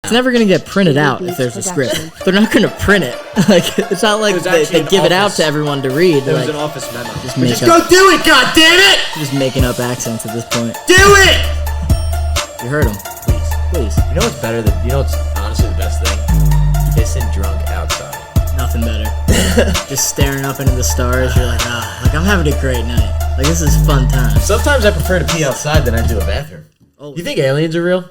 It's never going to get printed out if there's a script. They're not going to print it. Like, it's not like they give it out to everyone to read. There was an office memo. Just go do it, goddammit! Just making up accents at this point. Do it! You heard him. Please. You know what's better than, you know what's honestly the best thing? Pissing drunk outside. Nothing better. Just staring up into the stars. You're like, I'm having a great night. Like, this is a fun time. Sometimes I prefer to pee outside than I do a bathroom. Oh. You think aliens are real?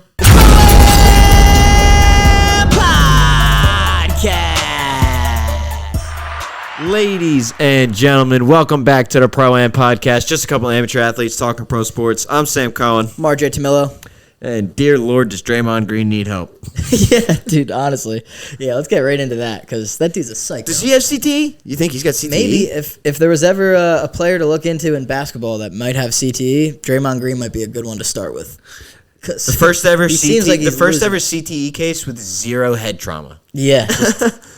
Ladies and gentlemen, welcome back to the Pro Am Podcast. Just a couple of amateur athletes talking pro sports. I'm Sam Cohen. Marjorie Tummillo. And dear Lord, does Draymond Green need help? Yeah, dude, honestly. Yeah, let's get right into that, because that dude's a psycho. Does he have CTE? You think he's got CTE? Maybe. If there was ever a player to look into in basketball that might have CTE, Draymond Green might be a good one to start with. The first ever CTE, CTE case with zero head trauma. Yeah.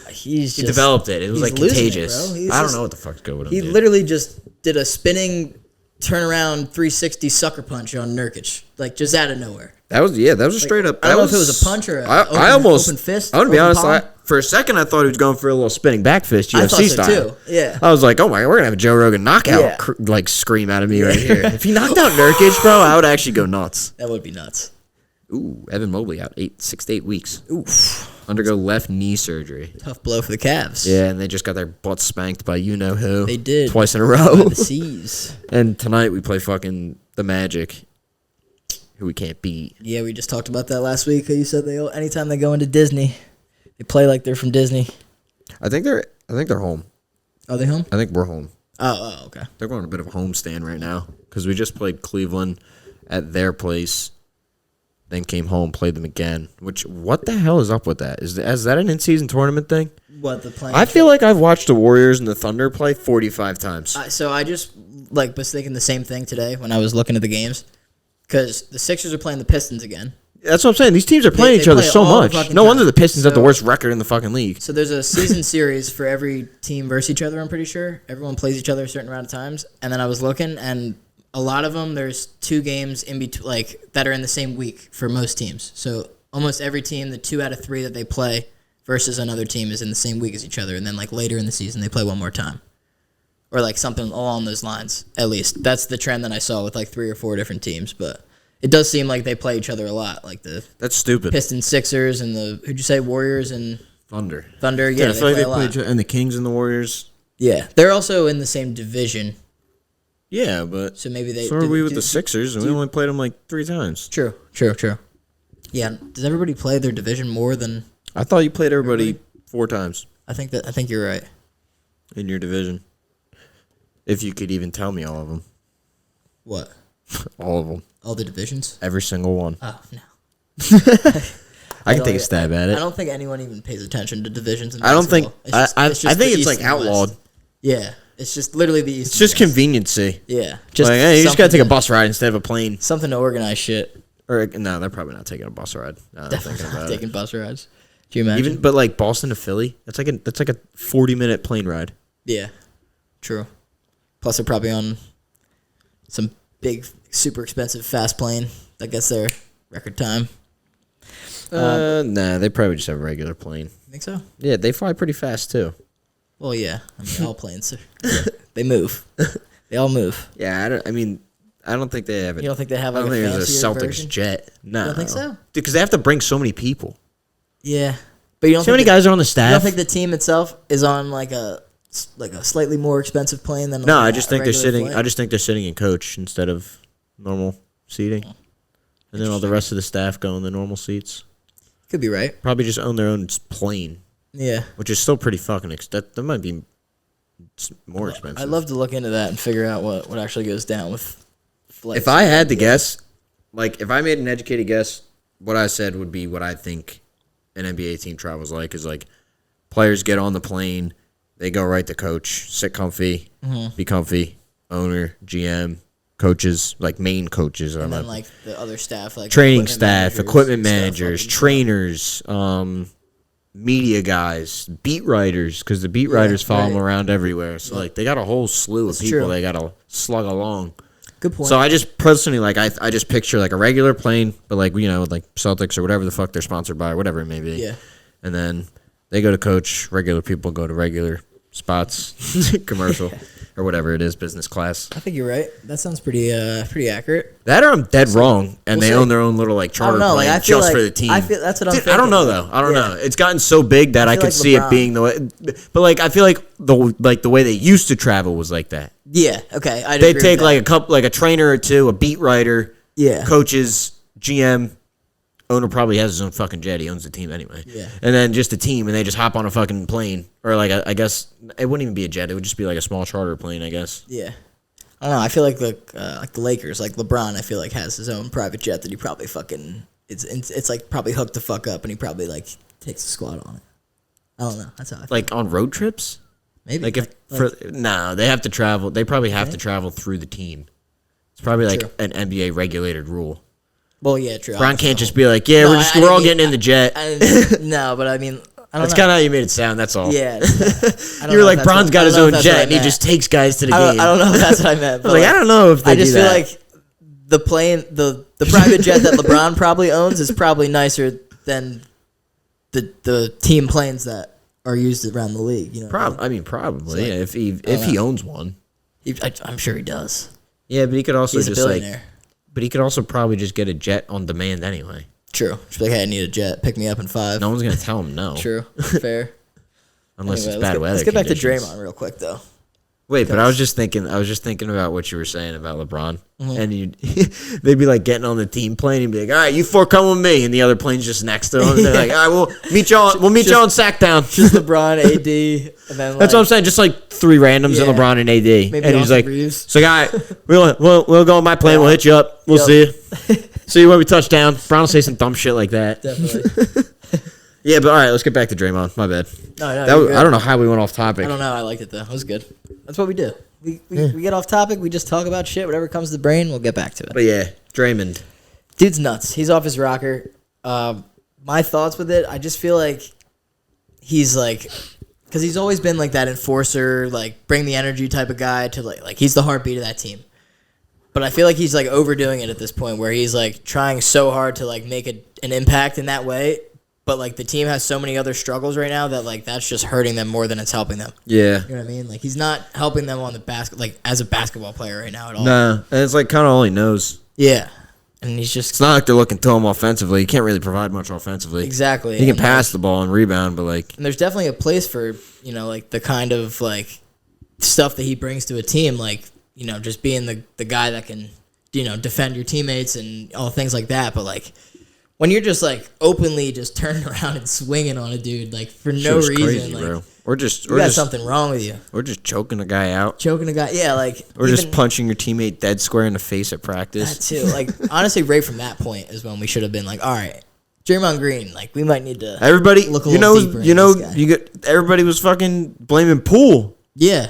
He developed it. It was like contagious. I don't know what the fuck's going with him. He literally just did a spinning turnaround 360 sucker punch on Nurkic, like just out of nowhere. That was a straight up. I don't know if it was a punch or open fist. I'm gonna be honest. For a second, I thought he was going for a little spinning back fist, UFC style. Too. Yeah. I was like, oh my god, we're gonna have a Joe Rogan knockout scream out of me right here. If he knocked out Nurkic, bro, I would actually go nuts. That would be nuts. Ooh, Evan Mobley out 6 to 8 weeks. Oof. Undergo left knee surgery. Tough blow for the Cavs. Yeah, and they just got their butts spanked by you-know-who. They did. Twice in a row. By the C's. And tonight we play fucking the Magic, who we can't beat. Yeah, we just talked about that last week. You said anytime they go into Disney, they play like they're from Disney. I think they're home. Are they home? I think we're home. Oh, okay. They're going on a bit of a homestand right now because we just played Cleveland at their place. Then came home, played them again. What the hell is up with that? Is that an in-season tournament thing? What, the playing? I feel like I've watched the Warriors and the Thunder play 45 times. So I just was thinking the same thing today when I was looking at the games, because the Sixers are playing the Pistons again. That's what I'm saying. These teams are playing each other so much. No wonder the Pistons have the worst record in the fucking league. So there's a season series for every team versus each other, I'm pretty sure. Everyone plays each other a certain amount of times. And then I was looking, and a lot of them, there's 2 games in between, that are in the same week for most teams. So almost every team, the 2 out of 3 that they play versus another team is in the same week as each other. And then later in the season, they play one more time. Or something along those lines, at least. That's the trend that I saw with 3 or 4 different teams. But it does seem like they play each other a lot. That's stupid. Pistons, Sixers, and who'd you say, Warriors and Thunder, yeah, I feel like they play each other. And the Kings and the Warriors. Yeah, they're also in the same division. Yeah, but so maybe they. So are we with the Sixers, and we only played them 3 times. True. Yeah, does everybody play their division more than? I thought you played everybody 4 times. I think you're right. In your division, if you could even tell me all of them. What? All of them. All the divisions. Every single one. Oh no. I can take a stab at it. I don't think anyone even pays attention to divisions. In I don't think. I think it's outlawed. Yeah. It's just literally the East. It's just conveniency. Yeah. Hey, you just gotta take a bus ride instead of a plane. Something to organize shit. Or no, they're probably not taking a bus ride. Definitely not taking bus rides. Do you imagine? But Boston to Philly, that's like a 40-minute plane ride. Yeah. True. Plus they're probably on some big, super expensive fast plane that gets their record time. Nah, they probably just have a regular plane. Think so? Yeah, they fly pretty fast too. Well, yeah. All planes, they move. They all move. Yeah, I don't think they have it. You don't think they have I don't think there's a Celtics version? jet. No. You don't think so? Because they have to bring so many people. Yeah. But you don't so many guys are on the staff. You don't think the team itself is on a slightly more expensive plane than I just think they're sitting flight? I just think they're sitting in coach instead of normal seating. And then all the rest of the staff go in the normal seats. Could be right. Probably just own their own plane. Yeah. Which is still pretty fucking that might be more expensive. I'd love to look into that and figure out what actually goes down with flights. If I had to guess, if I made an educated guess, what I said would be what I think an NBA team travels is players get on the plane, they go right to coach, sit comfy, be comfy, owner, GM, coaches, main coaches. And then the other staff, training staff, equipment managers, trainers, media guys, beat writers, because the beat writers follow them around everywhere. So they got a whole slew of people they got to slug along. Good point. So I just personally I just picture like a regular plane, but like like Celtics or whatever the fuck they're sponsored by, whatever it may be. Yeah. And then they go to coach. Regular people go to regular spots, commercial or whatever it is, business class. I think you're right. That sounds pretty accurate. That or I'm dead wrong, and they own their own little like charter plane just for the team. I feel that's what I'm thinking. I don't know though. I don't know. It's gotten so big that I could see it being the way. But like I feel like the way they used to travel was like that. Yeah. Okay. They take like a trainer or two, a beat writer, coaches, GM. Owner probably has his own fucking jet. He owns the team anyway. Yeah. And then just a team, and they just hop on a fucking plane. Or like, I guess, it wouldn't even be a jet. It would just be like a small charter plane, I guess. Yeah. I don't know. I feel like the Lakers, like LeBron, I feel like has his own private jet that he probably fucking, it's like probably hooked the fuck up, and he probably like takes the squad on it. I don't know. That's how I feel. Like on road trips? Maybe. No, they have to travel. They probably have to travel through the team. It's probably like an NBA regulated rule. Well, yeah, true. Bron can't just be like, we're all getting in the jet. No, but I mean, I don't That's know. kind of how you made it sound. That's all. Yeah. You were like, Bron's got his own jet, and he just takes guys to the game. I don't know if that's what I meant. But I don't know if they I just feel like the plane, the private jet that LeBron probably owns is probably nicer than the team planes that are used around the league. You know, probably. Yeah, if he owns one, I'm sure he does. Yeah, but he could also He's a billionaire. But he could also probably just get a jet on demand anyway. True. Just be like, hey, I need a jet. Pick me up in 5. No one's gonna tell him no. True. Fair. Unless it's bad weather. Let's get back to Draymond real quick, though. Wait, but I was just thinking about what you were saying about LeBron, and they'd be like getting on the team plane and be like, "All right, you 4 come with me," and the other plane's just next to them. And they're like, "All right, we'll meet y'all. We'll meet y'all on Sacktown." Just LeBron, AD, and then that's what I'm saying. Just like 3 randoms and LeBron and AD, maybe and he's like, Reeves. "So, guy, we'll go on my plane. We'll hit you up. We'll see you. See you when we touch down." Bron will say some dumb shit like that. Definitely. Yeah, but all right, let's get back to Draymond. My bad. No, I don't know how we went off topic. I don't know. I liked it though. It was good. That's what we do. We get off topic. We just talk about shit. Whatever comes to the brain, we'll get back to it. But yeah, Draymond. Dude's nuts. He's off his rocker. My thoughts with it, I just feel like he's like, because he's always been like that enforcer, like bring the energy type of guy to like he's the heartbeat of that team. But I feel like he's like overdoing it at this point where he's like trying so hard to like make an impact in that way. But like the team has so many other struggles right now that like that's just hurting them more than it's helping them. Yeah. You know what I mean? Like he's not helping them on the like as a basketball player right now at all. Nah, and it's like kind of all he knows. Yeah. And he's just... It's not like they're looking to him offensively. He can't really provide much offensively. Exactly. He can pass the ball and rebound, but like... And there's definitely a place for, like the kind of like stuff that he brings to a team, like, just being the guy that can, defend your teammates and all things like that. But like when you're just like openly just turning around and swinging on a dude, like for no reason, crazy, like bro. Or just something wrong with you. Or just choking a guy out. Choking a guy, yeah, like. Or just punching your teammate dead square in the face at practice. That too, like honestly, right from that point is when we should have been like, all right, Draymond Green, like we might need to. Everybody, look a little deeper into this guy. Everybody was fucking blaming Poole. Yeah.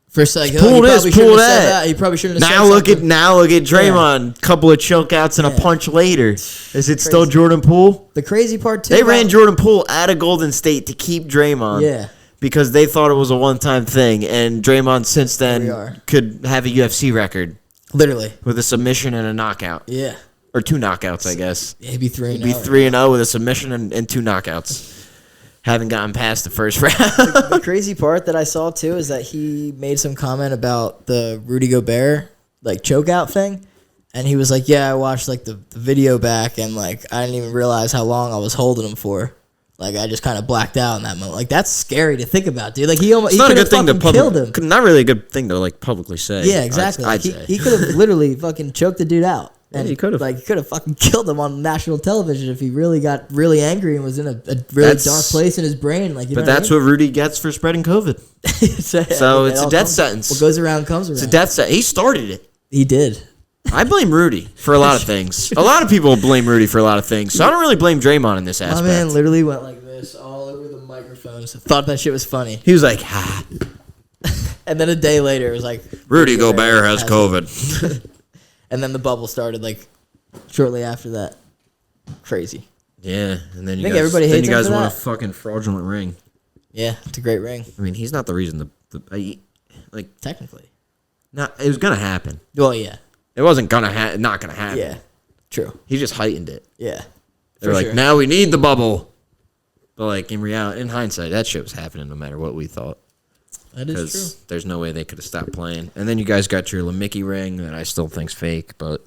First, like, Poole this, Poole that. He probably shouldn't have now said look something. look at Draymond. Couple of chokeouts and a punch later. Is it still Jordan Poole? The crazy part too. They ran Jordan Poole out of Golden State to keep Draymond. Yeah. Because they thought it was a one-time thing, and Draymond since then could have a UFC record. Literally. With a submission and a knockout. Yeah. Or 2 knockouts, I guess. Yeah, he'd be 3-0. He'd be 3-0 with a submission and 2 knockouts. Haven't gotten past the first round. The crazy part that I saw too is that he made some comment about the Rudy Gobert like chokeout thing, and he was like, "Yeah, I watched like the video back, and like I didn't even realize how long I was holding him for. Like I just kind of blacked out in that moment. Like that's scary to think about, dude. Like he almost not a good thing to killed him. Not really a good thing to like publicly say. Yeah, exactly. I'd say. He could have literally fucking choked the dude out. And he could have. Like, he could have fucking killed him on national television if he really got really angry and was in a really dark place in his brain. Like, but that's what Rudy gets for spreading COVID. So it's a death sentence. What goes around comes around. It's a death sentence. He started it. He did. I blame Rudy for a lot of things. A lot of people blame Rudy for a lot of things. So I don't really blame Draymond in this aspect. My man literally went like this all over the microphones. Thought that shit was funny. He was like, ha. And then a day later, it was like... Rudy Gobert has COVID. And then the bubble started, like, shortly after that. Crazy. Yeah, and then everybody hates him for won that? a fucking fraudulent ring. Yeah, it's a great ring. I mean, he's not the reason. Like, technically, not it was gonna happen. Well, yeah. It wasn't not gonna happen. Yeah, true. He just heightened it. Yeah, They're like, now we need the bubble. But like in reality, in hindsight, that shit was happening no matter what we thought. That is true. Because there's no way they could have stopped playing. And then you guys got your LeMickey ring that I still think's fake, but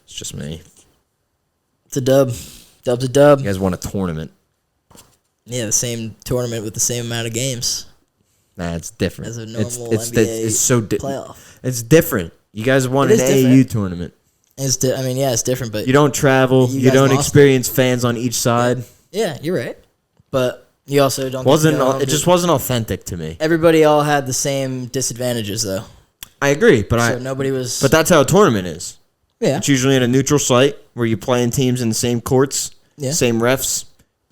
it's just me. It's a dub. Dub's a dub. You guys won a tournament. Yeah, the same tournament with the same amount of games. Nah, it's different. As a normal NBA it's so playoff. It's different. You guys won It an is AAU tournament. It's it's different, but You don't travel. You guys don't lost experience fans on each side. yeah, you're right. But you also don't. It just wasn't authentic to me. Everybody all had the same disadvantages, though. I agree, but So nobody was. But that's how a tournament is. Yeah. It's usually in a neutral site where you're playing teams in the same courts, same refs,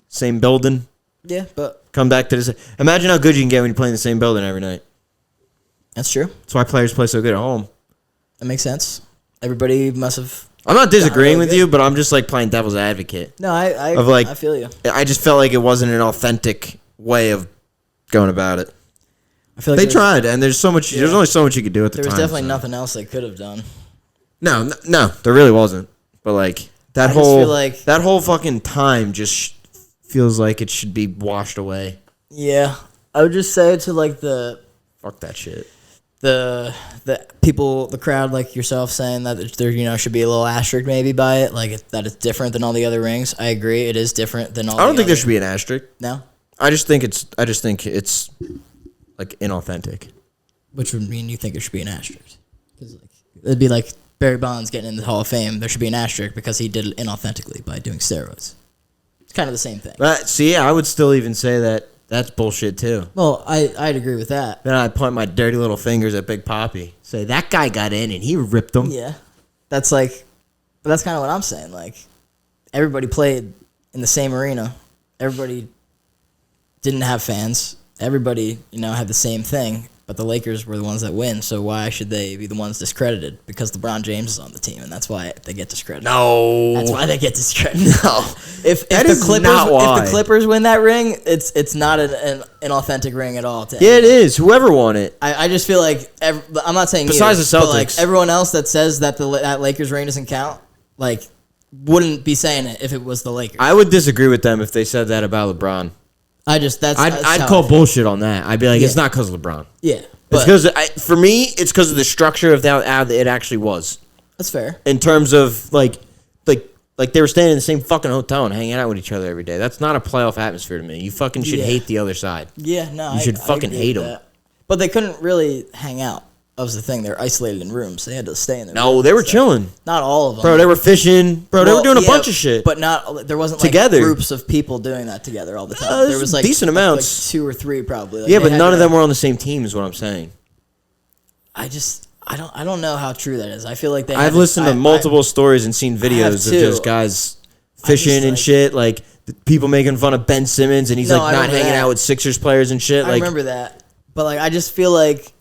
same building. Yeah, but Come back to this. Imagine how good you can get when you play in the same building every night. that's true. That's why players play so good at home. That makes sense. Everybody must have. I'm not disagreeing with good. you, but I'm just like playing devil's advocate. No, I feel you. I just felt like it wasn't an authentic way of going about it. I feel like They tried, and there's only so much you could do at the time. There was definitely nothing else they could have done. No, there really wasn't. But like that I just whole feel like- that whole fucking time just feels like it should be washed away. Yeah, I would just say to like Fuck that shit. the people, the crowd, like yourself, saying that there should be a little asterisk maybe by it, like that it's different than all the other rings. I agree, it is different than all. I don't think there should be an asterisk. No, I just think it's like inauthentic. which would mean you think there should be an asterisk, because like it'd be like Barry Bonds getting in the Hall of Fame. There should be an asterisk because he did it inauthentically by doing steroids. It's kind of the same thing. But see, I would still even say that that's bullshit too. Well, I'd agree with that. Then I'd point my dirty little fingers at Big Poppy. Say, that guy got in and he ripped them. Yeah, but that's kind of what I'm saying. Like, everybody played in the same arena. Everybody didn't have fans. Everybody, had the same thing. But the Lakers were the ones that win. So why should they be the ones discredited? Because LeBron James is on the team, and that's why they get discredited. No, that's why they get discredited. No, if the Clippers win that ring, it's not an authentic ring at all. Yeah, it is. Whoever won it. I just feel like I'm not saying besides the Celtics, but like everyone else that says that that Lakers ring doesn't count, like wouldn't be saying it if it was the Lakers. I would disagree with them if they said that about LeBron. I'd call bullshit on that. I'd be like, it's not because of LeBron. Yeah, it's because for me, it's because of the structure of how it actually was. That's fair. In terms of like they were staying in the same fucking hotel and hanging out with each other every day. That's not a playoff atmosphere to me. You fucking should hate the other side. Yeah, no, you should fucking hate them. But they couldn't really hang out. That was the thing. They're isolated in rooms. They had to stay in their No, they were chilling. Not all of them. Bro, they were fishing. Bro, they were doing a bunch of shit. But there wasn't together. Like groups of people doing that together all the time. There was like decent amounts. Like 2 or 3 probably. Like yeah, but none of them were on the same team is what I'm saying. I don't know how true that is. I feel like I've listened to multiple stories and seen videos of just guys fishing and shit, like people making fun of Ben Simmons and he's like not hanging out with Sixers players and shit. I remember that. But like I just feel like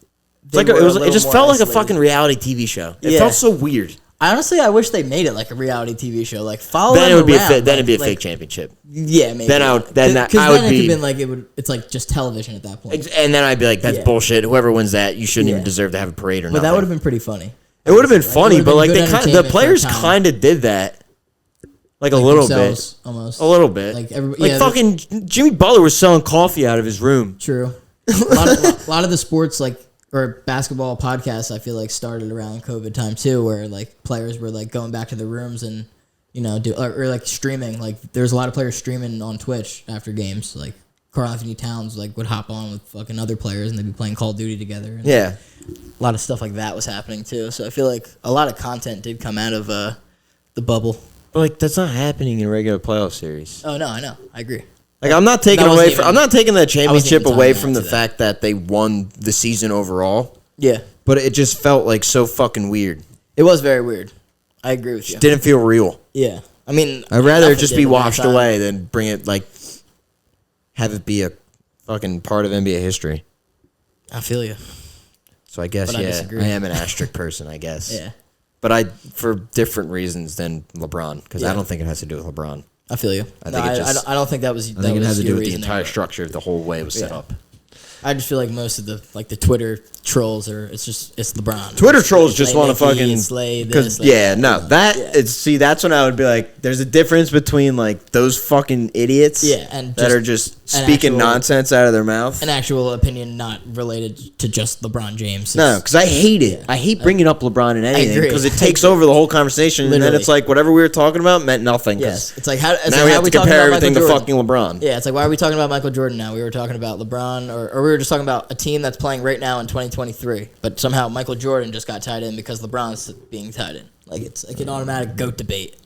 it just felt like a fucking reality TV show. It felt so weird. Honestly, I wish they made it like a reality TV show. Like follow then them it would be around. Then it'd be a fake championship. Yeah, maybe. Then I would been like it's like just television at that point. And then I'd be like, that's bullshit. Whoever wins that, you shouldn't even deserve to have a parade or nothing. But that would have been pretty funny. It would have been funny, but like the players kind of did that. Like a little bit, almost a little bit. Like fucking Jimmy Butler was selling coffee out of his room. True. A lot of the sports or basketball podcasts I feel like started around COVID time too, where like players were like going back to the rooms and or like streaming. Like there's a lot of players streaming on Twitch after games. Like Karl Anthony Towns would hop on with fucking other players and they'd be playing Call of Duty together. And yeah, a lot of stuff like that was happening too. So I feel like a lot of content did come out of the bubble. But like that's not happening in a regular playoff series. Oh no, I know, I agree. Like I'm not taking that championship away from the fact that they won the season overall. Yeah, but it just felt like so fucking weird. It was very weird. I agree with you. It didn't feel real. Yeah, I mean, I'd rather it just be washed away than bring it have it be a fucking part of NBA history. I feel you. So I guess I am an asterisk person. I guess. Yeah. But for different reasons than LeBron, because I don't think it has to do with LeBron. I feel you. I don't think that was. I think it has to do with the entire structure of the whole way it was set up. I just feel like most of the Twitter trolls it's LeBron. Twitter trolls just want to fucking slay because this. That's when I would be like, there's a difference between like those fucking idiots, and that are just speaking nonsense out of their mouth. An actual opinion not related to just LeBron James. No, because I hate it. Yeah. I hate bringing up LeBron in anything because it takes over the whole conversation, and then it's like whatever we were talking about meant nothing. Yes, it's like how now we have to compare everything to fucking LeBron. Yeah, it's like why are we talking about Michael Jordan now? We were talking about LeBron, or we were just talking about a team that's playing right now in 2023, but somehow Michael Jordan just got tied in because LeBron's being tied in. Like it's like an automatic GOAT debate.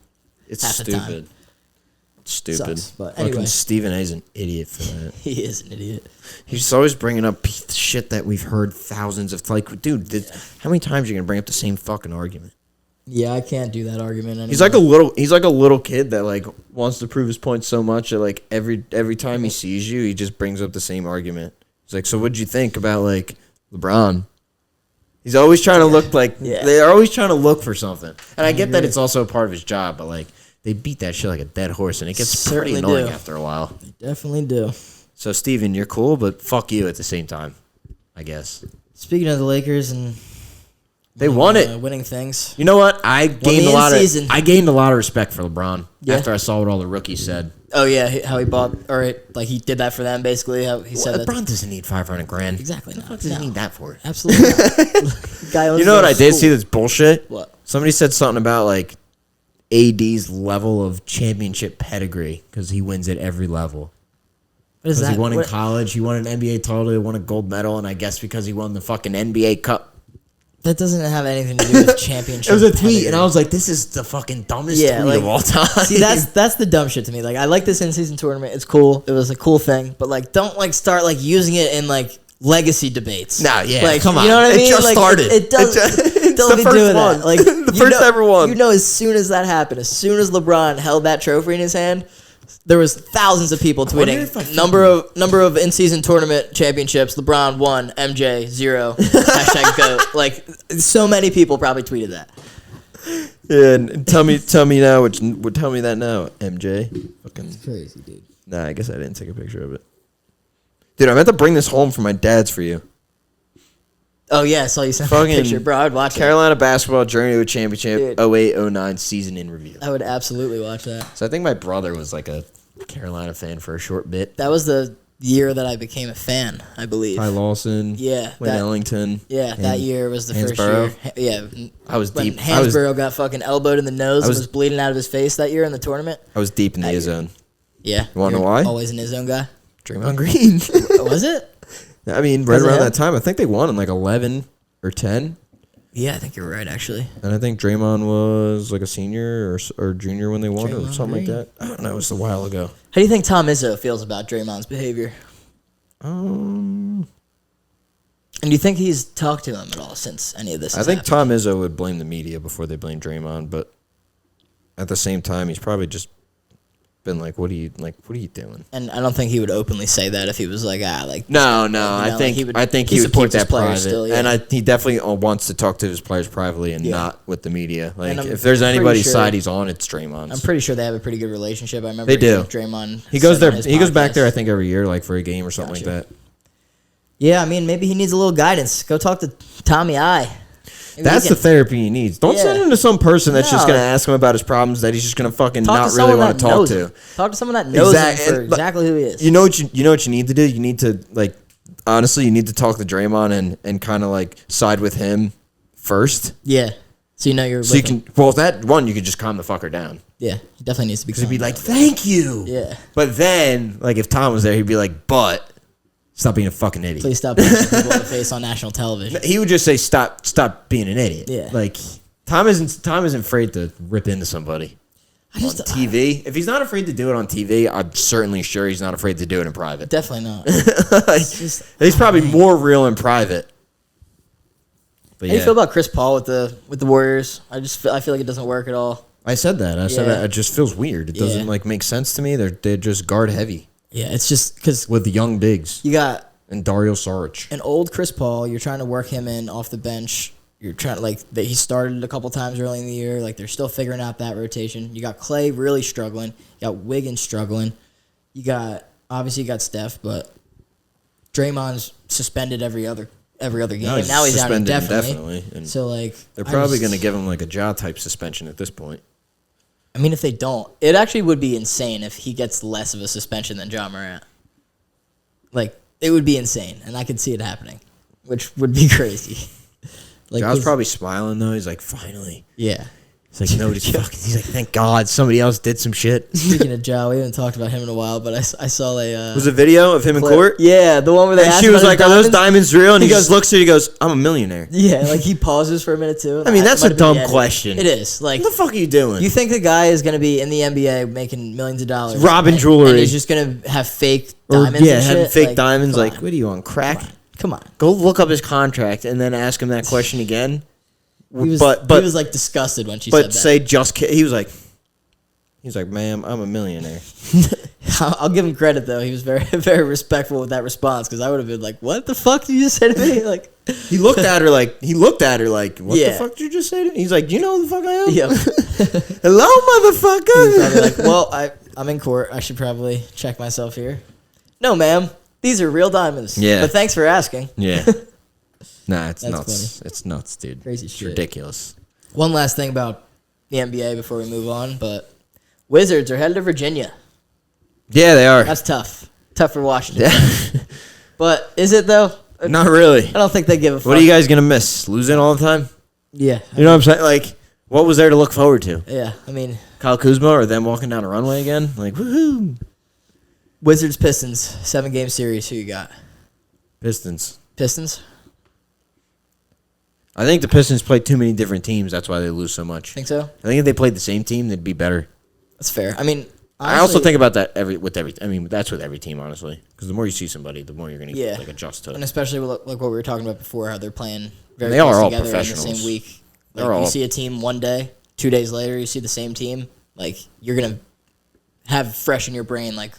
It's stupid. Stupid. Sucks, but anyway, Stephen A. is an idiot for that. He is an idiot. He's always bringing up shit that we've heard thousands of. Like, dude, how many times are you gonna bring up the same fucking argument? Yeah, I can't do that argument anymore. He's like a little kid that like wants to prove his point so much that like every time he sees you, he just brings up the same argument. He's like, so what'd you think about like LeBron? He's always trying to look like they're always trying to look for something. And I get that it's also part of his job, but like they beat that shit like a dead horse, and it gets pretty annoying after a while. They definitely do. So Steven, you're cool, but fuck you at the same time, I guess. Speaking of the Lakers and they won it, winning things. You know what? I gained a lot of respect for LeBron after I saw what all the rookies said. Oh yeah, how he bought, like he did that for them basically. How he said LeBron doesn't need $500,000. Exactly. What does he need that for? Absolutely not. Guy you know what I did see that's bullshit? What? Somebody said something about like AD's level of championship pedigree because he wins at every level. What is that? He won in college, he won an NBA title, he won a gold medal, and I guess because he won the fucking NBA Cup. That doesn't have anything to do with championship. It was a tweet, and I was like, "This is the fucking dumbest tweet of all time." See, that's the dumb shit to me. Like, I like this in-season tournament; it's cool. It was a cool thing, but like, don't like start like using it in like legacy debates. No, yeah, like, come on, you know what I mean? It just like, started. It doesn't. Don't be doing that. Like the first ever one. You know, as soon as that happened, as soon as LeBron held that trophy in his hand, there was thousands of people tweeting number of in-season tournament championships. LeBron 1, MJ 0. Hashtag GOAT. Like so many people probably tweeted that. Yeah, and tell me now. Tell me that now, MJ. Fucking crazy, dude. Nah, I guess I didn't take a picture of it. Dude, I meant to bring this home for my dad's for you. Oh yeah, I saw you sent that picture, bro. I would watch Carolina basketball journey to a championship 08-09 season in review. I would absolutely watch that. So I think my brother was like a Carolina fan for a short bit. That was the year that I became a fan, I believe. Ty Lawson. Yeah. Wayne Ellington. Yeah, that year was the Hansborough. first year. Yeah. I was deep. Hansborough got fucking elbowed in the nose and was bleeding out of his face that year in the tournament. I was deep in the zone. Yeah. You want to know why? Always in his zone guy. Draymond Green. Was it? I mean, right around that time, I think they won in like 11 or 10. Yeah, I think you're right, actually. And I think Draymond was like a senior or junior when they won or something Green. like that. I don't know. It was a while ago. How do you think Tom Izzo feels about Draymond's behavior? And do you think he's talked to him at all since any of this? I think Tom Izzo would blame the media before they blame Draymond, but at the same time, he's probably just been like, "What are you doing?" And I don't think he would openly say that if he was like, No. I think he would keep that private, still, yeah. And he definitely wants to talk to his players privately and not with the media. Like, if there's anybody's side he's on, it's Draymond's. I'm pretty sure they have a pretty good relationship. I remember they do. Draymond. He goes there. He goes back there, I think, every year, like for a game or something like that. Yeah, I mean, maybe he needs a little guidance. Go talk to Tommy I. That's the therapy he needs. Don't send him to some person that's just going to ask him about his problems that he's just going to fucking not really want to talk to. Talk to someone that knows him for exactly who he is. You know what you need to do? You need to, like, honestly, you need to talk to Draymond and kind of, like, side with him first. Yeah. So you know you're so you can, well, that one, you could just calm the fucker down. Yeah. He definitely needs to be calm. Because he'd be like, thank you. Yeah. But then, like, if Tom was there, he'd be like, but... Stop being a fucking idiot. Please stop punching people in the face on national television. He would just say, "Stop being an idiot." Yeah. Like Tom isn't afraid to rip into somebody on TV. If he's not afraid to do it on TV, I'm certainly sure he's not afraid to do it in private. Definitely not. He's probably more real in private. But How do you feel about Chris Paul with the Warriors? I feel like it doesn't work at all. I said that. I said that. It just feels weird. It doesn't like make sense to me. They're just guard heavy. Yeah, it's just because with the young bigs, you got and Dario Saric, an old Chris Paul. You're trying to work him in off the bench. You're trying he started a couple times early in the year. Like they're still figuring out that rotation. You got Clay really struggling. You got Wiggins struggling. You got Steph, but Draymond's suspended every other game. Now Now he's out suspended indefinitely. and So like they're probably going to give him like a jaw type suspension at this point. I mean, if they don't, it actually would be insane if he gets less of a suspension than John Morant. Like, it would be insane, and I could see it happening, which would be crazy. Like, John's probably smiling though. He's like, finally. Yeah. He's like, nobody's fucking. He's like, thank God somebody else did some shit. Speaking of Ja, we haven't talked about him in a while, but I saw a... Was a video of him in court? Yeah, the one where they And asked she was about like, his are those diamonds real? And he goes- just looks at her, he goes, I'm a millionaire. Yeah, like he pauses for a minute too. I mean, that's Might a have been dumb the end. question. It is. Like, What the fuck are you doing? you think the guy is going to be in the NBA making millions of dollars. Robbing and- jewelry. And he's just going to have fake Or, diamonds and having shit? fake Like, diamonds. come Like, on. what are you on, crack? Come on. Go look up his contract and then ask him that question again. He was, but he was like disgusted when she said but that. say he's like, ma'am, I'm a millionaire. I'll give him credit though. He was very, very respectful with that response because I would have been like, "What the fuck did you just say to me?" Like, He looked at her like, what Yeah. the fuck did you just say to me? He's like, you know who the fuck I am? yeah. Hello, motherfucker. Probably like, well, I'm in court. I should probably check myself here. No, ma'am. These are real diamonds. Yeah. But thanks for asking. Yeah. Nah, it's That's nuts. It's nuts, dude. Crazy It's shit. ridiculous. One last thing about the NBA before we move on, but Wizards are headed to Virginia. Yeah, they are. That's tough. Tough for Washington. Yeah. But is it though? Not really. I don't think they give a fuck. What are you guys gonna miss? Losing all the time? Yeah. You know what I'm saying? Like, what was there to look forward to? Yeah. I mean, Kyle Kuzma or them walking down a runway again? Like, woohoo! Wizards Pistons 7-game series. Who you got? Pistons. Pistons. I think the Pistons played too many different teams. That's why they lose so much. Think so? I think if they played the same team, they'd be better. That's fair. I mean, I also honestly- think about that that's with every team, honestly. Because the more you see somebody, the more you're going to Yeah. like adjust to and it. especially with, like what we were talking about before, how they're playing very They are close all together in the professionals. same week. Like, They're all- you see a team one day, 2 days later, you see the same team. Like, you're gonna have fresh in your brain like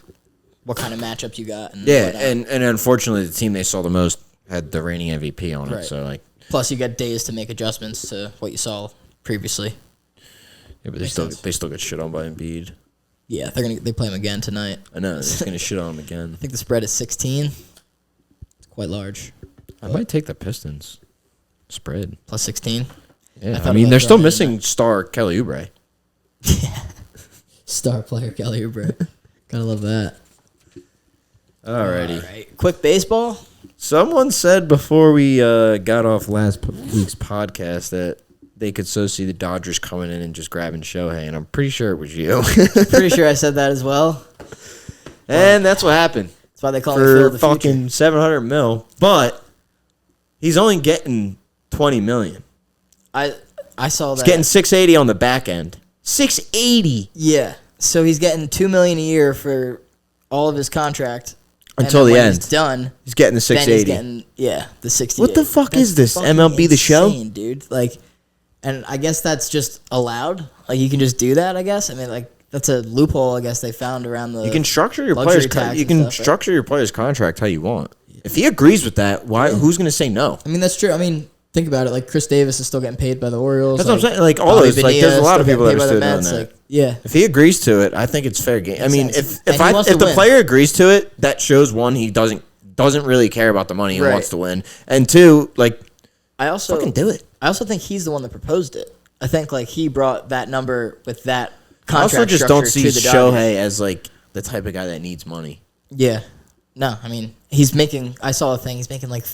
what kind of matchups you got. And Yeah, whatnot. and unfortunately, the team they saw the most had the reigning MVP on it. Right. So, like, plus you get days to make adjustments to what you saw previously. yeah, but Makes sense. they still get shit on by Embiid. Yeah, they play them again tonight. I know, they're just going to shit on him again. I think the spread is 16. It's quite large. I might take the Pistons spread. Plus 16. Yeah, thought I mean, about they're still throwing it in missing star Kelly Oubre. Star player Kelly Oubre. Gotta love that. Alrighty. All right. Quick baseball. Someone said before we got off last week's podcast that they could so see the Dodgers coming in and just grabbing Shohei, and I'm pretty sure it was you. Pretty sure I said that as well. And that's what happened. That's why they call me Phil For of the future. fucking $700 million, but he's only getting $20 million. I saw that. He's getting $680 on the back end. $680 Yeah. So he's getting $2 million a year for all of his contract until and then the when end. He's done. He's getting the Then he's $680. getting the 60. What the fuck is this? MLB The Show? Dude. Like, and I guess that's just allowed. Like, you can just do that. I guess. I mean, like, that's a loophole. I guess they found around the. You can structure your luxury player's tax you and can stuff, right? structure your player's contract how you want. If he agrees with that, why? Who's going to say no? I mean, that's true. I mean, think about it. Like, Chris Davis is still getting paid by the Orioles. That's what I'm saying. Like, all Bobby those, like, Bonilla there's a lot of still people that getting are paid still by the doing Mets, that. like, yeah. If he agrees to it, I think it's fair game. I mean, Makes sense. if And he wants if to the win. player agrees to it, that shows one, he doesn't really care about the money and Right. wants to win, and two, like, I also fucking do it. I also think he's the one that proposed it. I think like he brought that number with that I contract also just don't structure see to the Dodgers. Shohei as like the type of guy that needs money. Yeah, no, I mean he's making. I saw a thing. He's making like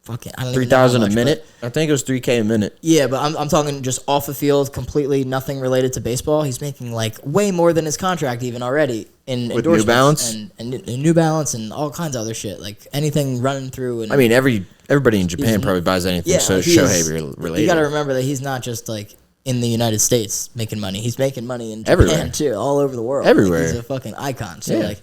fucking. I don't even know how 3,000 a much, minute. I think it was $3K a minute. but- yeah, but I'm talking just off the field, completely nothing related to baseball. He's making like way more than his contract even already in With New endorsements Balance? and New Balance and all kinds of other shit. Like anything running through. And I mean, everybody in Japan He's- probably buys anything yeah, so like, he Shohei is- related. You got to remember that he's not just like in the United States making money. He's making money in Japan Everywhere. too, all over the world. Everywhere. Like, he's a fucking icon. So Yeah. like,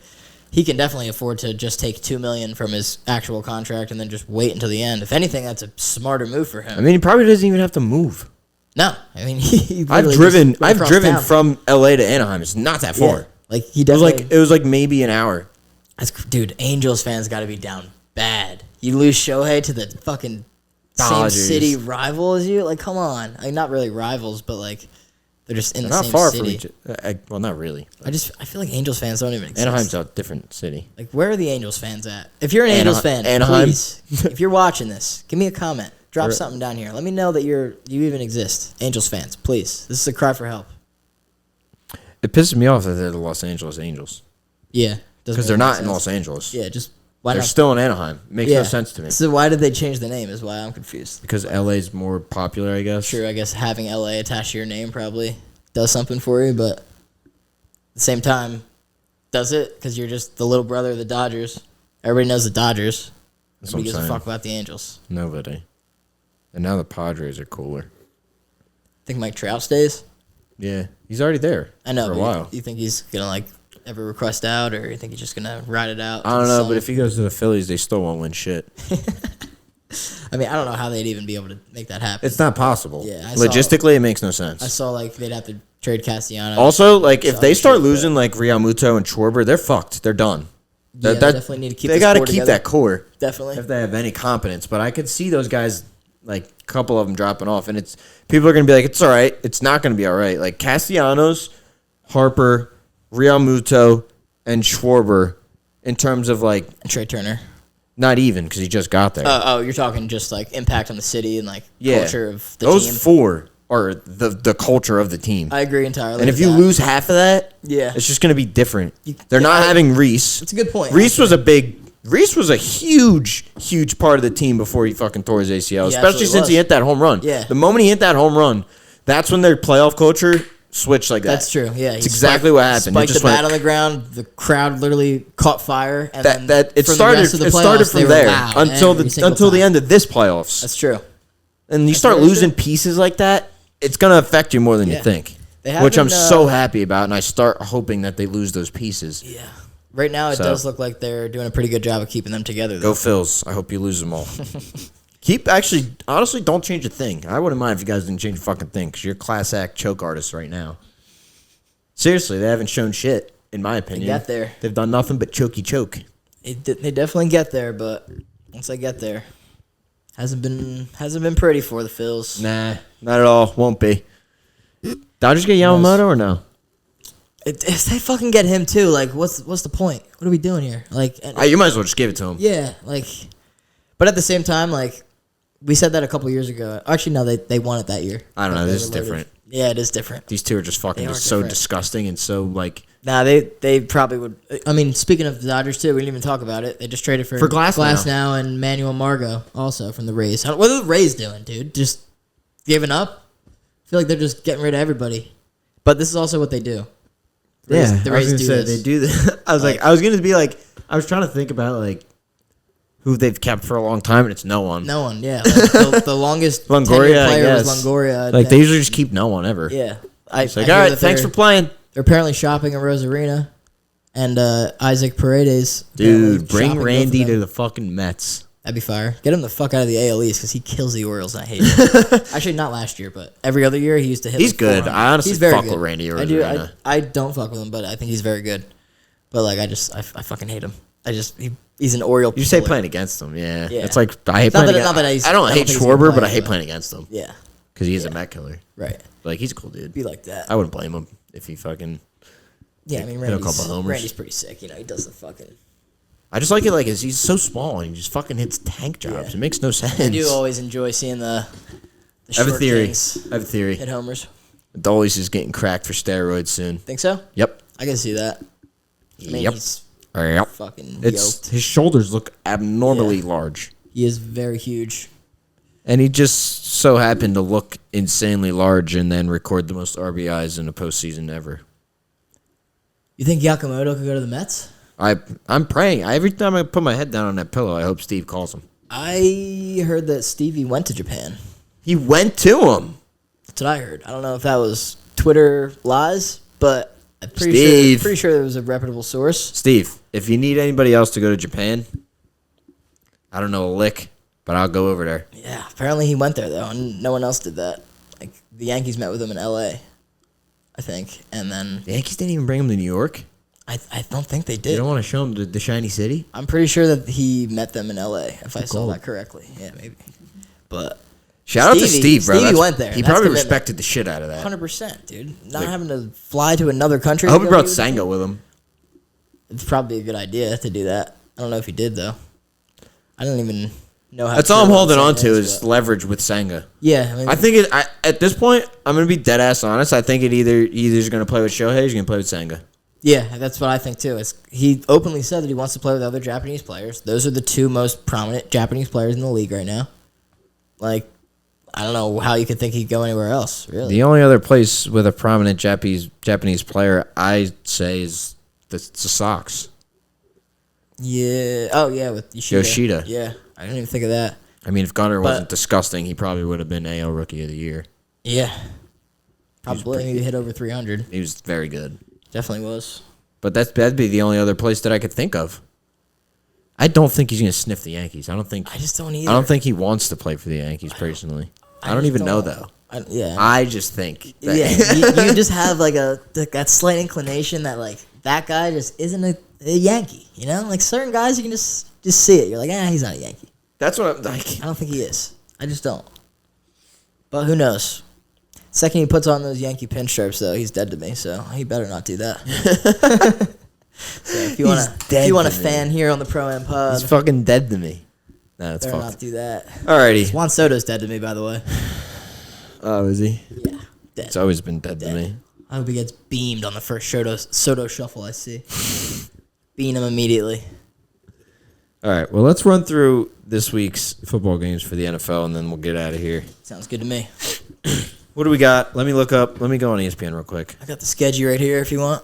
he can definitely afford to just take $2 million from his actual contract and then just wait until the end. If anything, that's a smarter move for him. I mean, he probably doesn't even have to move. No, I mean he I've literally driven just went across town. from LA to Anaheim. It's not that Yeah. far. Like he It was definitely. like maybe an hour. Dude, Angels fans got to be down bad. You lose Shohei to the fucking Dodgers. same city rival as you. Like, come on. Like, not really rivals, but like They're just in They're the not same far city. from well, not really. I feel like Angels fans don't even exist. Anaheim's a different city. Like, where are the Angels fans at? If you're an Angels fan, Anaheim. please, if you're watching this, give me a comment. Drop something down here. Let me know that you even exist. Angels fans, please. This is a cry for help. It pisses me off that they're the Los Angeles Angels. Yeah. Because they're not in Los Angeles. Yeah, just why they're not? still in Anaheim. It makes no sense to me. So why did they change the name is why I'm confused. Because LA's more popular, I guess. Sure, I guess having LA attached to your name probably does something for you, but at the same time, does it? Because you're just the little brother of the Dodgers. Everybody knows the Dodgers. Nobody gives a fuck about the Angels. Nobody. And now the Padres are cooler. Think Mike Trout stays? Yeah, he's already there. I know. For a while. You think he's gonna ever request out, or you think he's just gonna ride it out? I don't know, but if he goes to the Phillies, they still won't win shit. I mean, I don't know how they'd even be able to make that happen. It's not possible. Yeah, logistically, it makes no sense. I saw they'd have to trade Castellanos. Also, if they start losing Realmuto and Schwarber, they're fucked. They're done. Yeah, they definitely need to keep. They got to keep that core. Definitely, if they have any competence. But I could see those guys, a couple of them dropping off, and people are gonna be like, it's all right. It's not gonna be all right. Like Castellanos, Harper, Realmuto, and Schwarber, in terms of and Trey Turner. Not even, because he just got there. Oh, you're talking just impact on the city and culture of the those team. Those four are the culture of the team. I agree entirely. And if you lose half of that, yeah, it's just going to be different. They're not having Reese. That's a good point. Reese was a huge part of the team before he fucking tore his ACL, especially since he hit that home run. Yeah. The moment he hit that home run, that's when their playoff culture switched like that. That's true. Yeah, it's exactly what happened. Spiked the bat on the ground. The crowd literally caught fire. And it started from there until the end of this playoffs. That's true. And you start losing pieces like that, it's going to affect you more than you think. Which I'm so happy about, and I start hoping that they lose those pieces. Yeah. Right now, it does look like they're doing a pretty good job of keeping them together. Go Phils. I hope you lose them all. Honestly, don't change a thing. I wouldn't mind if you guys didn't change a fucking thing, because you're class act choke artists right now. Seriously, they haven't shown shit, in my opinion. They got there. They've done nothing but choke. They definitely get there, but once they get there, hasn't been pretty for the Phils. Nah, not at all. Won't be. Dodgers get Yamamoto or no? If they fucking get him too, what's the point? What are we doing here? You might as well just give it to him. Yeah, but at the same time, we said that a couple years ago. Actually, no, they won it that year. I don't know. This is different. Yeah, it is different. These two are just fucking so disgusting and so Nah, they probably would. I mean, speaking of the Dodgers too, we didn't even talk about it. They just traded for Glasnow and Manuel Margot also from the Rays. What are the Rays doing, dude? Just giving up? I feel like they're just getting rid of everybody. But this is also what they do. The Rays do this. They do this. I was trying to think about who they've kept for a long time, and it's no one. No one, yeah. The longest Longoria player was Longoria. They usually just keep no one ever. Yeah. All right, thanks for playing. They're apparently shopping at Rosarina, and Isaac Paredes. Dude, bring Randy to the fucking Mets. That'd be fire. Get him the fuck out of the AL East because he kills the Orioles, and I hate him. Actually, not last year, but every other year he used to hit. He's good. I honestly fuck with Randy Rosarina. I don't fuck with him, but I think he's very good. But I fucking hate him. He's an Oriole. You say playing against him, yeah. It's I hate playing against him. I don't hate Schwarber, but I hate playing against him. Yeah. Because he's a Met killer. Right. He's a cool dude. Be like that. I wouldn't blame him if he fucking... Yeah, I mean, Randy's pretty sick. He does the fucking... I just like it he's so small and he just fucking hits tank jobs. It makes no sense. I do always enjoy seeing the short I have a theory. Hit homers. Dulles is getting cracked for steroids soon. Think so? Yep. I can see that. I mean, he's fucking yoked. His shoulders look abnormally large. He is very huge. And he just so happened to look insanely large and then record the most RBIs in a postseason ever. You think Yamamoto could go to the Mets? I'm praying. Every time I put my head down on that pillow, I hope Steve calls him. I heard that Stevie went to Japan. He went to him? That's what I heard. I don't know if that was Twitter lies, but I'm pretty sure there was a reputable source. Steve, if you need anybody else to go to Japan, I don't know a lick, but I'll go over there. Yeah, apparently he went there, though, and no one else did that. The Yankees met with him in L.A., I think, and then... The Yankees didn't even bring him to New York? I don't think they did. You don't want to show him the shiny city? I'm pretty sure that he met them in L.A., if I saw that correctly. Yeah, maybe. But... Shout out to Steve, bro. Stevie went there. He That's probably commitment. respected the shit out of that. 100%, dude. Not having to fly to another country. I hope he to go brought be with Senga the with him. It's probably a good idea to do that. I don't know if he did, though. I don't even know how. That's all I'm holding on to Senga is leverage with Senga. Yeah. I mean, I think at this point, I'm going to be dead ass honest. I think he's going to play with Shohei or he's going to play with Senga. yeah, that's what I think, too. He openly said that he wants to play with other Japanese players. Those are the two most prominent Japanese players in the league right now. Like, I don't know how you could think he'd go anywhere else, really. The only other place with a prominent Japanese player, I'd say, is the Sox. Yeah. Oh, yeah, with Yoshida. Yeah, I didn't even think of that. I mean, if Gunnar wasn't disgusting, he probably would have been AL Rookie of the Year. Yeah. Probably he hit over 300. He was very good. Definitely was. But that'd be the only other place that I could think of. I don't think he's going to sniff the Yankees. I just don't either. I don't think he wants to play for the Yankees personally. I don't even know though. I just think. You just have like that slight inclination that like that guy just isn't a Yankee. You know, like certain guys you can just see it. You're like, he's not a Yankee. That's what I'm like. I don't think he is. I just don't. But who knows? Second he puts on those Yankee pinstripes, though, he's dead to me. So he better not do that. So if you want a fan here on the Pro Am Pod, he's fucking dead to me. No, it's better fucked. not do that. Alrighty. Juan Soto's dead to me, by the way. Oh, is he? Yeah, dead. It's always been dead to me. I hope he gets beamed on the first Soto shuffle I see. Beam him immediately. All right, well, let's run through this week's football games for the NFL, and then we'll get out of here. Sounds good to me. What do we got? Let me look up. Let me go on ESPN real quick. I got the schedule right here if you want.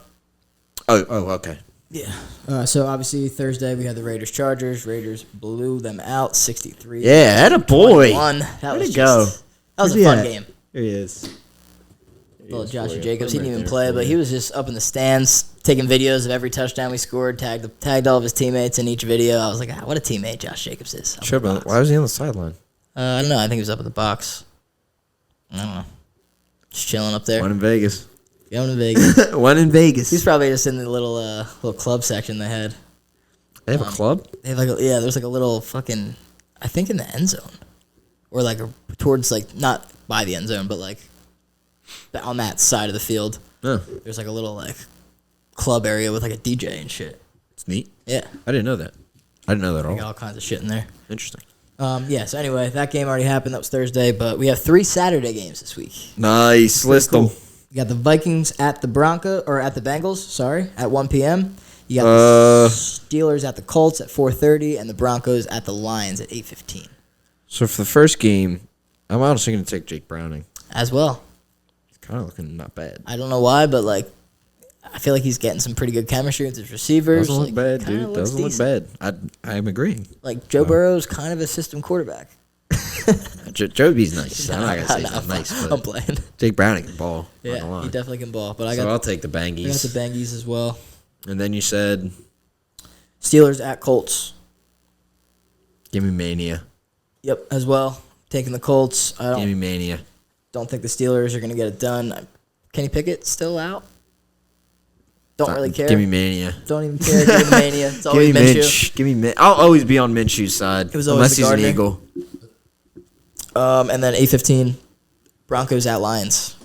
Oh, okay. Yeah. So, obviously, Thursday we had the Raiders-Chargers. Raiders blew them out 63. Yeah, that a boy. That was go. That was a fun game. Here he is. Little Joshua Jacobs, he didn't even play, but he was just up in the stands taking videos of every touchdown we scored, tagged all of his teammates in each video. I was like, what a teammate Josh Jacobs is. Why was he on the sideline? I don't know. I think he was up in the box. I don't know. Just chilling up there. One in Vegas. Going to Vegas. One in Vegas. He's probably just in the little club section they had. They have a club? They have there's like a little fucking, I think in the end zone. Or like towards like, not by the end zone, but like on that side of the field. Oh. There's like a little like club area with like a DJ and shit. It's neat. Yeah. I didn't know that. I didn't know that at all. Got all kinds of shit in there. Interesting. So anyway, that game already happened. That was Thursday, but we have 3 Saturday games this week. Nice. List them. You got the Vikings at the Bengals, at 1 p.m. You got the Steelers at the Colts at 4:30, and the Broncos at the Lions at 8:15. So for the first game, I'm honestly going to take Jake Browning. As well. He's kind of looking not bad. I don't know why, but like, I feel like he's getting some pretty good chemistry with his receivers. Doesn't look bad, dude. Doesn't look bad. I'm agreeing. Like, Joe Burrow's kind of a system quarterback. Joby's nice. I'm not going to say he's nice, but I'm playing. Jake Browning can ball. Yeah, he definitely can ball. But I'll take the Bangies. I got the Bangies as well. And then you said? Steelers at Colts. Give me Mania. Yep, as well. Taking the Colts. Give me Mania. Don't think the Steelers are going to get it done. Kenny Pickett still out? Don't really care. Give me Mania. Don't even care. Give me Mania. It's always Minshew. Give me I'll always be on Minshew's side. It was always unless he's an Eagle. And then 8:15, Broncos at Lions.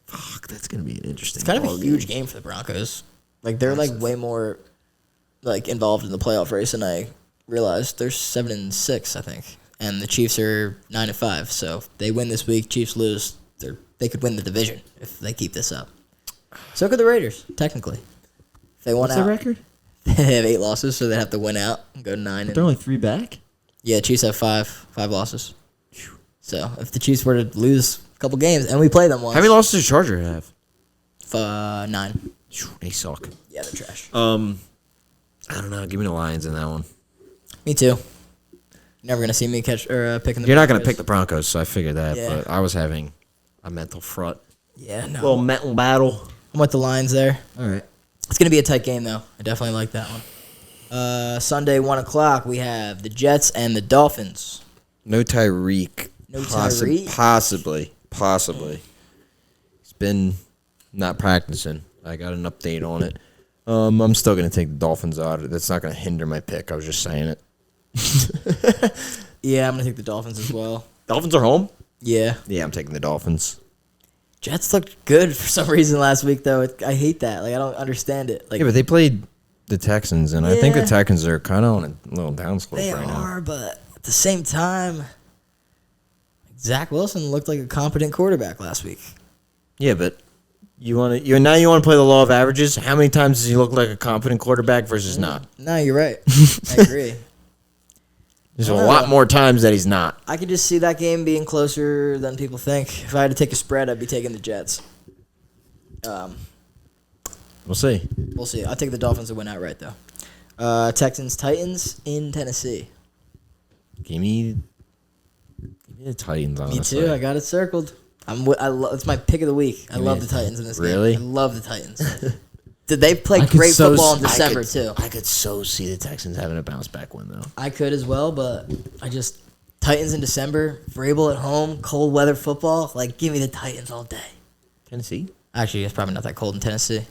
Fuck, that's gonna be an interesting. It's kind of a huge game for the Broncos. Like they're like way more like involved in the playoff race than I realized. They're 7-6, I think, and the Chiefs are 9-5. So if they win this week, Chiefs lose, they could win the division if they keep this up. So could the Raiders, technically. If they won What's their record? They have 8 losses, so they'd have to win out and go 9. They're only 3 back? Yeah, Chiefs have 5 losses. So if the Chiefs were to lose a couple games, and we play them once. How many losses does Charger have? 9. They suck. Yeah, they're trash. I don't know. Give me the Lions in that one. Me too. You're never going to see me picking the Broncos. You're not going to pick the Broncos, so I figured that. Yeah. But I was having a mental front. Yeah, no. Little mental battle. I'm with the Lions there. All right. It's going to be a tight game, though. I definitely like that one. Sunday, 1 o'clock, we have the Jets and the Dolphins. No Tyreek. No Tyreek? Possibly. He's been not practicing. I got an update on it. I'm still going to take the Dolphins out. That's not going to hinder my pick. I was just saying it. Yeah, I'm gonna take the Dolphins as well. Dolphins are home? Yeah. Yeah, I'm taking the Dolphins. Jets looked good for some reason last week, though. I hate that. Like, I don't understand it. Like, Yeah, but they played the Texans, and I think the Yeah. Texans are kind of on a little downslope they right now. are, but at the same time, Zach Wilson looked like a competent quarterback last week. Yeah, but you want to play the law of averages? How many times does he look like a competent quarterback versus not? No, you're right. I agree. There's a lot more times that he's not. I could just see that game being closer than people think. If I had to take a spread, I'd be taking the Jets. We'll see. We'll see. I'll take the Dolphins to win outright, though. Texans-Titans in Tennessee. Give me the Titans, honestly. Me too. I got it circled. It's my pick of the week. I love the Titans in this Really? game. I love the Titans. Did they play great football in December, too? I could so see the Texans having a bounce-back win, though. I could as well, but Titans in December, Vrabel at home, cold weather football. Like, give me the Titans all day. Tennessee? Actually, it's probably not that cold in Tennessee,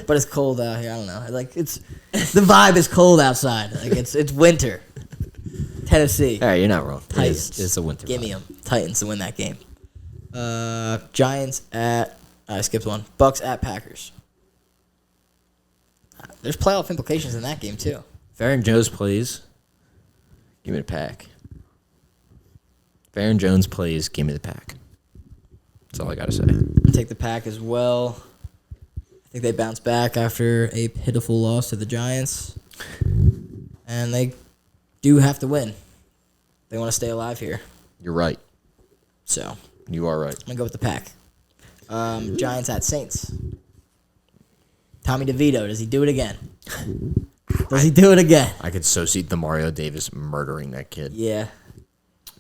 but it's cold out here. I don't know. Like the vibe is cold outside. Like it's winter. Tennessee. All right, you're not wrong. Titans. It's a winter. Give me them. Titans to win that game. Giants at. I skipped one. Bucks at Packers. There's playoff implications in that game too. If Aaron Jones plays, give me the Pack. If Aaron Jones plays, give me the Pack. That's all I got to say. Take the Pack as well. I think they bounce back after a pitiful loss to the Giants. And they do have to win. They want to stay alive here. You're right. So, You are right. I'm going to go with the Pack. Giants at Saints. Tommy DeVito, does he do it again? Does he do it again? I could so see Demario Davis murdering that kid. Yeah.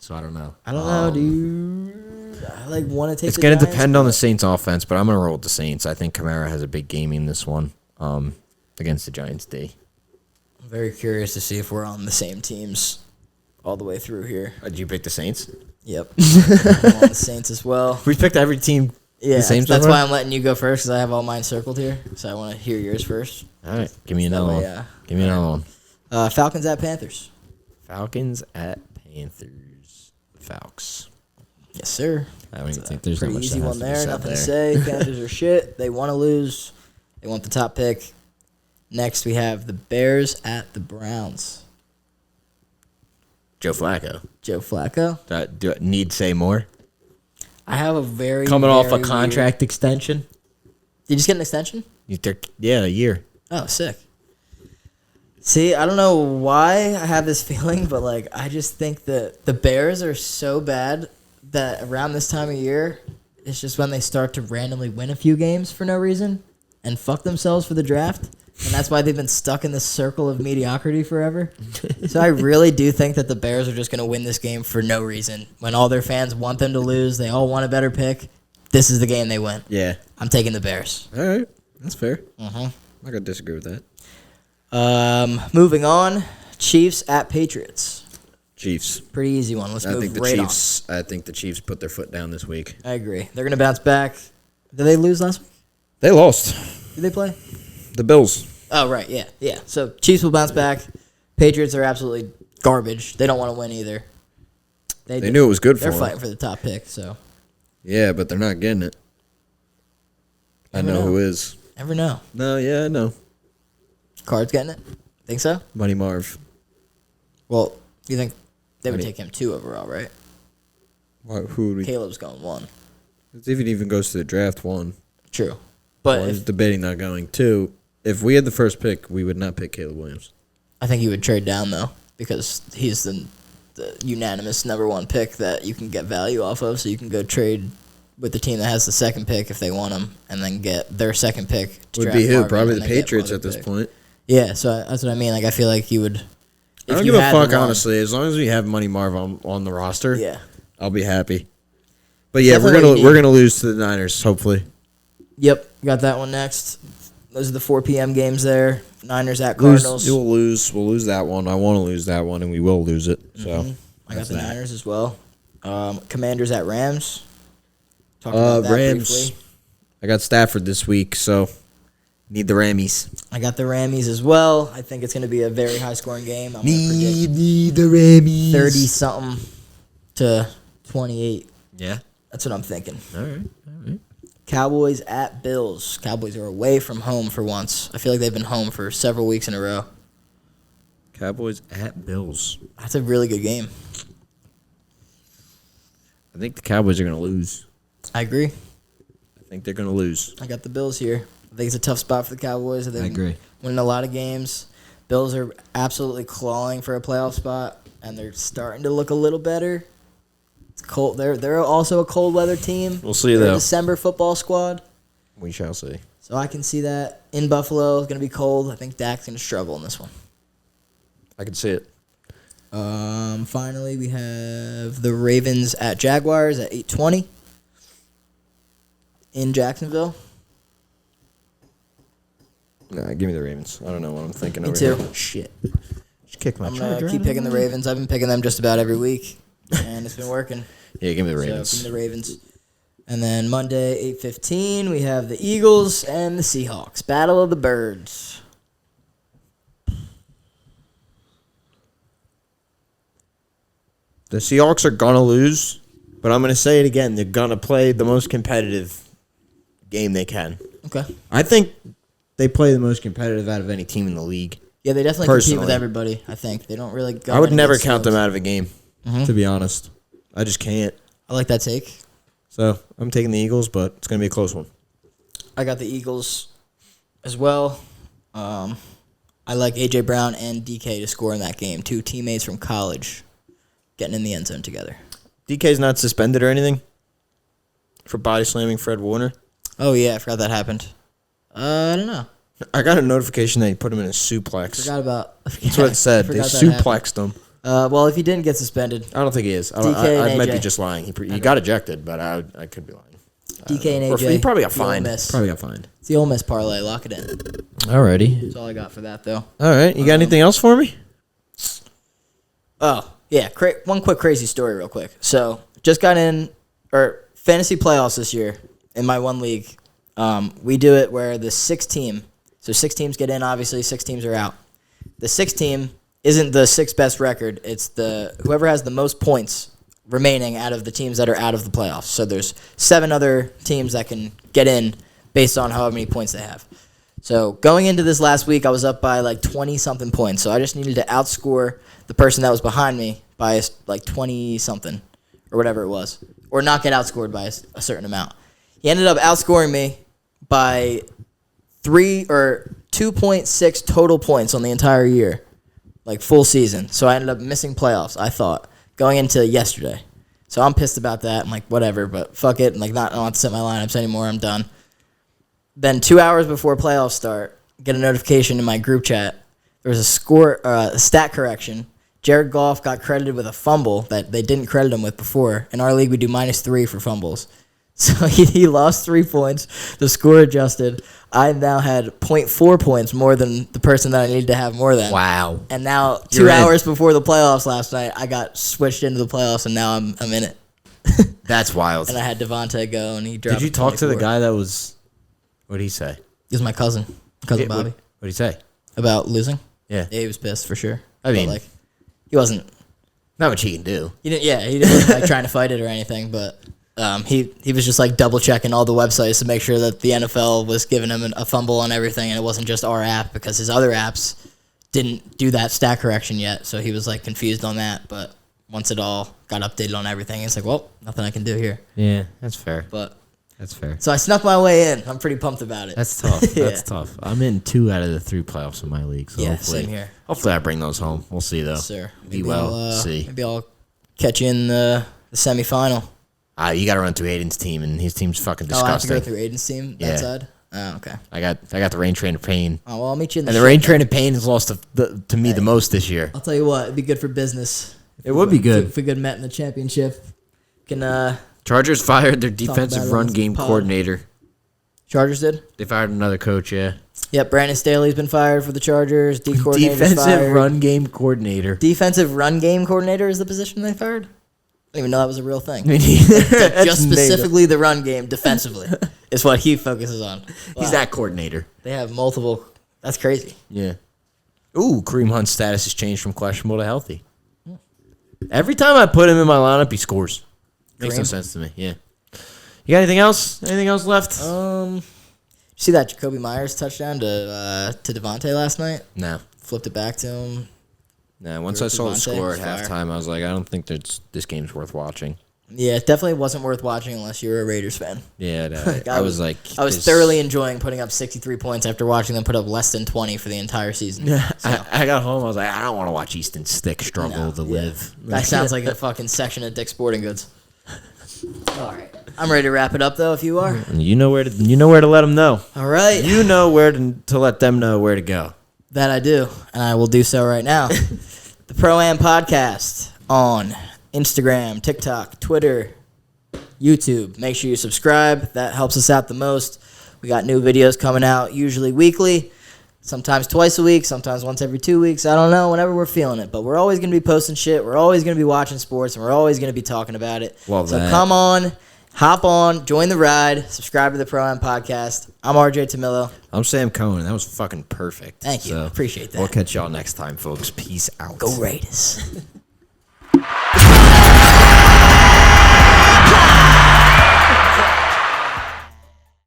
So I don't know. I don't know, dude. I want to take It's the going to Giants, depend on the Saints offense, but I'm going to roll with the Saints. I think Kamara has a big game in this one against the Giants D. I'm very curious to see if we're on the same teams all the way through here. Did you pick the Saints? Yep. I'm on the Saints as well. We picked every team Yeah, the same that's so far? why I'm letting you go first, because I have all mine circled here. So I want to hear yours first. All right. Give me another one. Yeah. Give me another one. Falcons at Panthers. Falcons at Panthers. Falcons. Yes, sir. I don't even think there's that Pretty much easy that has one to be there. said Nothing there. to say. Panthers are shit. They want to lose. They want the top pick. Next, we have the Bears at the Browns. Joe Flacco. Joe Flacco. Do I need to say more? I have a very Coming off a very contract extension? Did you just get an extension? Yeah, a year. Oh, sick. See, I don't know why I have this feeling, but I just think that the Bears are so bad that around this time of year, it's just when they start to randomly win a few games for no reason and fuck themselves for the draft. And that's why they've been stuck in this circle of mediocrity forever. So I really do think that the Bears are just going to win this game for no reason. When all their fans want them to lose, they all want a better pick. This is the game they win. Yeah. I'm taking the Bears. All right. That's fair. Mm-hmm. I'm not going to disagree with that. Moving on, Chiefs at Patriots. Chiefs. Pretty easy one. Let's I move think the right Chiefs. I think the Chiefs put their foot down this week. on. I agree. They're going to bounce back. Did they lose last week? They lost. Did they play? The Bills. Oh, right. Yeah. Yeah. So Chiefs will bounce back. Patriots are absolutely garbage. They don't want to win either. They knew it was good for They're them. fighting for the top pick, so. Yeah, but they're not getting it. I know who is. Never know. No, yeah, I know. Cards getting it? Think so? Money Marv. Well, you think they would Money. take him 2 overall, right? Who would we? Caleb's going 1. If it even goes to the draft, 1. True. But One is debating not going. 2, if we had the first pick, we would not pick Caleb Williams. I think he would trade down, though, because he's the unanimous number 1 pick that you can get value off of, so you can go trade with the team that has the second pick if they want him, and then get their second pick to Would draft be who? Marvin, Probably and the then get Patriots other at this pick. point. Yeah, so that's what I mean. I feel like you would. I don't give a fuck, honestly. As long as we have Money Marv on the roster, Yeah. I'll be happy. But yeah, Definitely we're gonna lose to the Niners, hopefully. Yep, got that one next. Those are the 4 p.m. games there. Niners at Cardinals. We'll lose that one. I want to lose that one, and we will lose it. So I got the Niners as well. Commanders at Rams. Talked about that Rams. briefly. I got Stafford this week, so Need the Rammies. I got the Rammies as well. I think it's going to be a very high-scoring game. I'm Need the Rammies. 30-something to 28. Yeah. That's what I'm thinking. All right. Cowboys at Bills. Cowboys are away from home for once. I feel like they've been home for several weeks in a row. Cowboys at Bills. That's a really good game. I think the Cowboys are going to lose. I agree. I think they're going to lose. I got the Bills here. I think it's a tough spot for the Cowboys. I agree. Winning a lot of games. Bills are absolutely clawing for a playoff spot, and they're starting to look a little better. It's cold. They're also a cold weather team. We'll see, They're though. a December football squad. We shall see. So I can see that in Buffalo. It's going to be cold. I think Dak's going to struggle in this one. I can see it. Finally, we have the Ravens at Jaguars at 8:20 in Jacksonville. Nah, give me the Ravens. I don't know what I'm thinking Me over too. here. Shit. Just kick my I'm charger. going to keep picking the Ravens. I've been picking them just about every week, and it's been working. Yeah, give me the Ravens. So, give me the Ravens. And then Monday, 8:15, we have the Eagles and the Seahawks. Battle of the Birds. The Seahawks are going to lose, but I'm going to say it again. They're going to play the most competitive game they can. Okay. I think they play the most competitive out of any team in the league. Yeah, they definitely compete Personally. with everybody, I think. They don't really go I would in never against count them teams. out of a game, to be honest. I just can't. I like that take. So I'm taking the Eagles, but it's going to be a close one. I got the Eagles as well. I like A.J. Brown and DK to score in that game. Two teammates from college getting in the end zone together. DK's not suspended or anything for body slamming Fred Warner. Oh, yeah, I forgot that happened. I don't know. I got a notification that he put him in a suplex. Forgot about. That's what it said. They suplexed him. Well, if he didn't get suspended, I don't think he is. DK I and might AJ. be just lying. He got ejected, but I could be lying. DK and Or AJ. he probably got the Ole fined. Miss. Probably got fined. It's the Ole Miss parlay. Lock it in. Alrighty. That's all I got for that, though. All right. You got anything else for me? Oh, yeah. One quick crazy story real quick. So, just got in, fantasy playoffs this year in my one league. We do it where the 6 teams get in, obviously. 6 teams are out. The 6th team isn't the 6th best record. It's whoever has the most points remaining out of the teams that are out of the playoffs. So there's 7 other teams that can get in based on however many points they have. So going into this last week, I was up by like 20-something points. So I just needed to outscore the person that was behind me by like 20-something or whatever it was, or not get outscored by a certain amount. He ended up outscoring me by 2.6 total points on the entire year, like full season. So I ended up missing playoffs, I thought, going into yesterday. So I'm pissed about that. I'm like, whatever, but fuck it. I'm like, I don't have to set my lineups anymore. I'm done. Then 2 hours before playoffs start, get a notification in my group chat. There was a stat correction. Jared Goff got credited with a fumble that they didn't credit him with before. In our league, we do -3 for fumbles. So he lost 3 points. The score adjusted. I now had 0.4 points more than the person that I needed to have more than. Wow. And now, You're 2 in. hours before the playoffs last night, I got switched into the playoffs, and now I'm in it. That's wild. And I had Devontae go, and he dropped. Did you talk to the 24. guy that was? What did he say? He was my cousin Bobby, What did he say? about losing. Yeah. Yeah, he was pissed for sure. I mean- But, like, he wasn't. Not much he can do. He didn't like trying to fight it or anything, but he was just like double checking all the websites to make sure that the NFL was giving him a fumble on everything, and it wasn't just our app because his other apps didn't do that stat correction yet. So he was like confused on that. But once it all got updated on everything, it's like, well, nothing I can do here. Yeah, that's fair. But That's fair. so I snuck my way in. I'm pretty pumped about it. That's tough. Yeah. That's tough. I'm in 2 out of the 3 playoffs in my league. So Yeah, hopefully, same here. Hopefully I bring those home. We'll see though. Sir. Be well. See. Maybe I'll catch you in the semifinal. You got to run through Aiden's team, and his team's fucking Oh, I have to disgusting. go through Aiden's team Yeah. that side? Oh, okay. I got the Rain Train of Pain, Oh, well, I'll meet you in the and the Rain Train of Pain has lost to me the most this year. I'll tell you what, it'd be good for business. It would be good. If we could met in the championship. Chargers fired their about defensive it run on this game pod. coordinator. Chargers did? They fired another coach. Yeah, Yep, Brandon Staley's been fired for the Chargers. D coordinator's defensive fired. run game coordinator. Defensive run game coordinator is the position they fired? didn't even know that was a real thing. That's Just specifically the run game defensively is what he focuses on. He's that coordinator. They have multiple. That's crazy. Yeah. Ooh, Kareem Hunt's status has changed from questionable to healthy. Every time I put him in my lineup, he scores. Makes no sense to me. Yeah. You got anything else? Anything else left? You see that Jacoby Myers touchdown to Devontae last night? No. Flipped it back to him. No. Once I saw the score at halftime, I was like, I don't think this game's worth watching. Yeah, it definitely wasn't worth watching unless you were a Raiders fan. Yeah, no, I was like... I was thoroughly enjoying putting up 63 points after watching them put up less than 20 for the entire season. Yeah, so. I got home, I was like, I don't want to watch Easton Stick struggle to live. That sounds like a fucking section at Dick's Sporting Goods. All right. I'm ready to wrap it up, though, if you are. You know where to let them know. All right. You know where to let them know where to go. That I do, and I will do so right now. The Pro-Am Podcast on Instagram, TikTok, Twitter, YouTube. Make sure you subscribe. That helps us out the most. We got new videos coming out, usually weekly, sometimes twice a week, sometimes once every 2 weeks. I don't know, whenever we're feeling it. But we're always going to be posting shit. We're always going to be watching sports, and we're always going to be talking about it. Love so that. Come on, hop on, join the ride, subscribe to the Pro-Am Podcast. I'm RJ Tummillo. I'm Sam Cohen. That was fucking perfect. Thank you. Appreciate that. We'll catch y'all next time, folks. Peace out. Go Raiders.